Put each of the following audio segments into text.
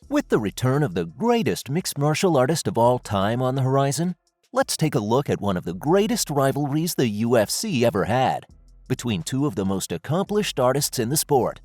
With the return of the greatest mixed martial artist of all time on the horizon, let's take a look at one of the greatest rivalries the UFC ever had, between two of the most accomplished artists in the sport.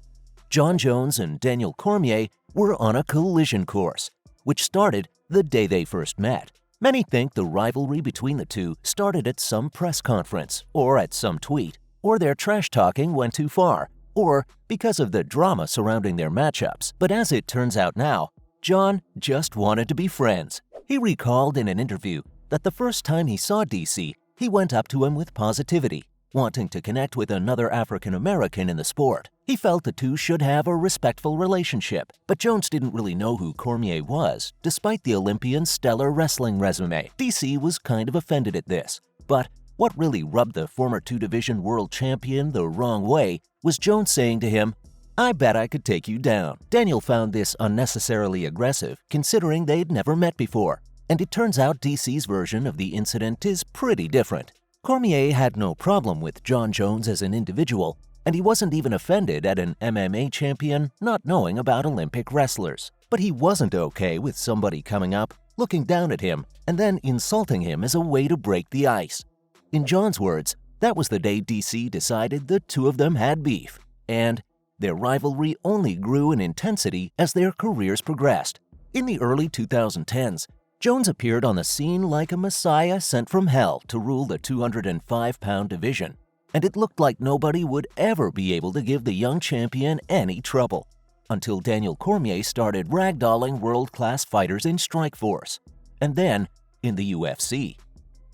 Jon Jones and Daniel Cormier were on a collision course, which started the day they first met. Many think the rivalry between the two started at some press conference, or at some tweet, or their trash-talking went too far, or because of the drama surrounding their matchups. But as it turns out now, Jon just wanted to be friends. He recalled in an interview that the first time he saw DC, he went up to him with positivity, wanting to connect with another African American in the sport. He felt the two should have a respectful relationship, but Jones didn't really know who Cormier was, despite the Olympian's stellar wrestling resume. DC was kind of offended at this, but what really rubbed the former two-division world champion the wrong way was Jones saying to him, "I bet I could take you down." Daniel found this unnecessarily aggressive, considering they'd never met before, and it turns out DC's version of the incident is pretty different. Cormier had no problem with Jon Jones as an individual, and he wasn't even offended at an MMA champion not knowing about Olympic wrestlers. But he wasn't okay with somebody coming up, looking down at him, and then insulting him as a way to break the ice. In Jon's words, that was the day DC decided the two of them had beef, and their rivalry only grew in intensity as their careers progressed. In the early 2010s, Jones appeared on the scene like a messiah sent from hell to rule the 205-pound division, and it looked like nobody would ever be able to give the young champion any trouble, until Daniel Cormier started ragdolling world-class fighters in Strikeforce, and then in the UFC.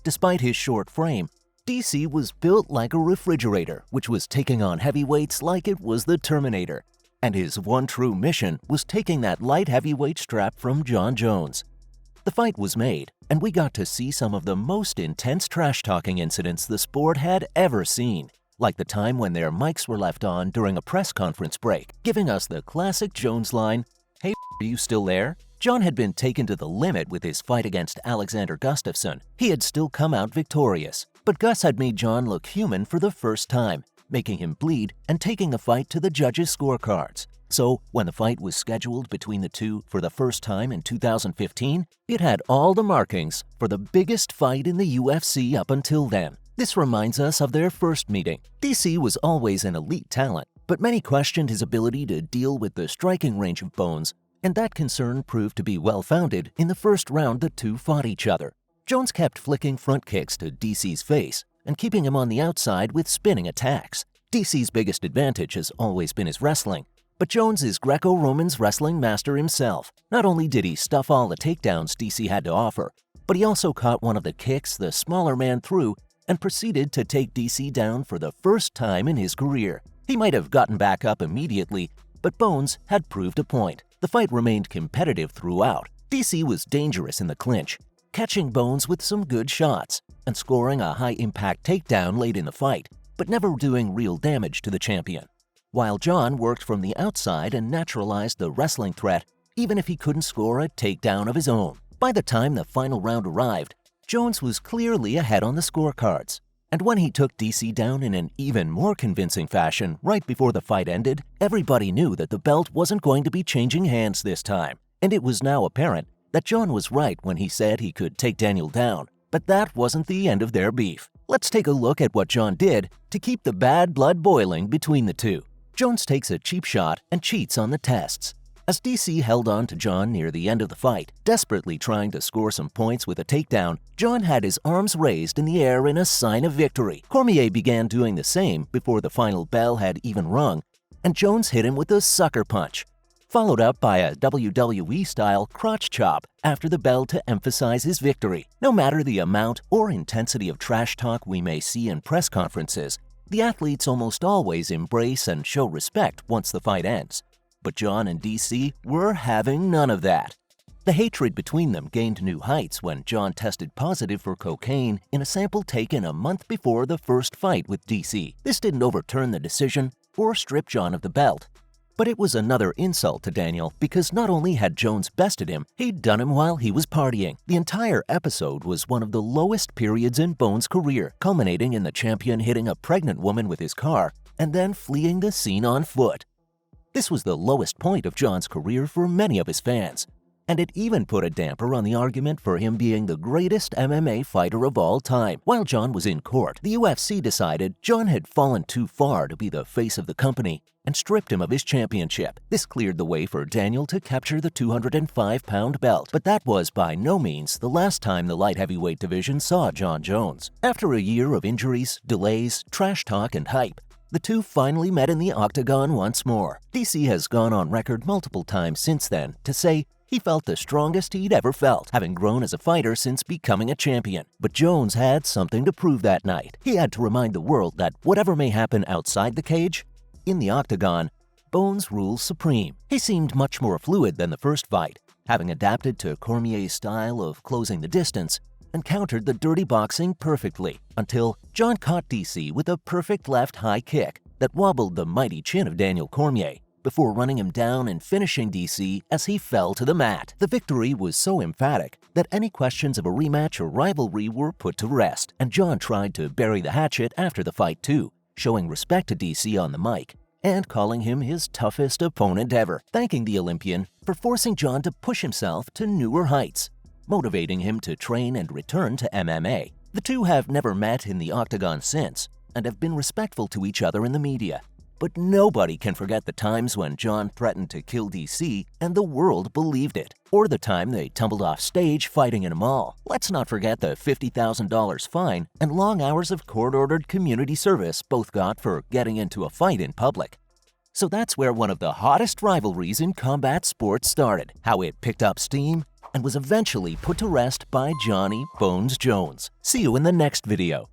Despite his short frame, DC was built like a refrigerator, which was taking on heavyweights like it was the Terminator, and his one true mission was taking that light heavyweight strap from Jon Jones. The fight was made, and we got to see some of the most intense trash-talking incidents the sport had ever seen, like the time when their mics were left on during a press conference break, giving us the classic Jones line, "Hey, are you still there?" Jon had been taken to the limit with his fight against Alexander Gustafsson. He had still come out victorious, but Gus had made Jon look human for the first time, making him bleed and taking the fight to the judges' scorecards. So, when the fight was scheduled between the two for the first time in 2015, it had all the markings for the biggest fight in the UFC up until then. This reminds us of their first meeting. DC was always an elite talent, but many questioned his ability to deal with the striking range of Bones, and that concern proved to be well-founded in the first round the two fought each other. Jones kept flicking front kicks to DC's face and keeping him on the outside with spinning attacks. DC's biggest advantage has always been his wrestling, but Jones is Greco-Roman's wrestling master himself. Not only did he stuff all the takedowns DC had to offer, but he also caught one of the kicks the smaller man threw and proceeded to take DC down for the first time in his career. He might have gotten back up immediately, but Bones had proved a point. The fight remained competitive throughout. DC was dangerous in the clinch, catching Bones with some good shots and scoring a high-impact takedown late in the fight, but never doing real damage to the champion. While Jon worked from the outside and naturalized the wrestling threat, even if he couldn't score a takedown of his own. By the time the final round arrived, Jones was clearly ahead on the scorecards. And when he took DC down in an even more convincing fashion right before the fight ended, everybody knew that the belt wasn't going to be changing hands this time. And it was now apparent that Jon was right when he said he could take Daniel down. But that wasn't the end of their beef. Let's take a look at what Jon did to keep the bad blood boiling between the two. Jones takes a cheap shot and cheats on the tests. As DC held on to Jon near the end of the fight, desperately trying to score some points with a takedown, Jon had his arms raised in the air in a sign of victory. Cormier began doing the same before the final bell had even rung, and Jones hit him with a sucker punch, followed up by a WWE-style crotch chop after the bell to emphasize his victory. No matter the amount or intensity of trash talk we may see in press conferences, the athletes almost always embrace and show respect once the fight ends. But Jon and DC were having none of that. The hatred between them gained new heights when Jon tested positive for cocaine in a sample taken a month before the first fight with DC. This didn't overturn the decision or strip Jon of the belt. But it was another insult to Daniel because not only had Jones bested him, he'd done him while he was partying. The entire episode was one of the lowest periods in Bones' career, culminating in the champion hitting a pregnant woman with his car and then fleeing the scene on foot. This was the lowest point of John's career for many of his fans, and it even put a damper on the argument for him being the greatest MMA fighter of all time. While John was in court, the UFC decided John had fallen too far to be the face of the company and stripped him of his championship. This cleared the way for Daniel to capture the 205-pound belt, but that was by no means the last time the light heavyweight division saw Jon Jones. After a year of injuries, delays, trash talk, and hype, the two finally met in the octagon once more. DC has gone on record multiple times since then to say he felt the strongest he'd ever felt, having grown as a fighter since becoming a champion. But Jones had something to prove that night. He had to remind the world that whatever may happen outside the cage, in the octagon, Bones rules supreme. He seemed much more fluid than the first fight, having adapted to Cormier's style of closing the distance and countered the dirty boxing perfectly, until John caught DC with a perfect left high kick that wobbled the mighty chin of Daniel Cormier, before running him down and finishing DC as he fell to the mat. The victory was so emphatic that any questions of a rematch or rivalry were put to rest, and John tried to bury the hatchet after the fight too, showing respect to DC on the mic and calling him his toughest opponent ever, thanking the Olympian for forcing John to push himself to newer heights, motivating him to train and return to MMA. The two have never met in the octagon since and have been respectful to each other in the media. But nobody can forget the times when John threatened to kill DC and the world believed it, or the time they tumbled off stage fighting in a mall. Let's not forget the $50,000 fine and long hours of court-ordered community service both got for getting into a fight in public. So that's where one of the hottest rivalries in combat sports started, how it picked up steam and was eventually put to rest by Johnny Bones Jones. See you in the next video.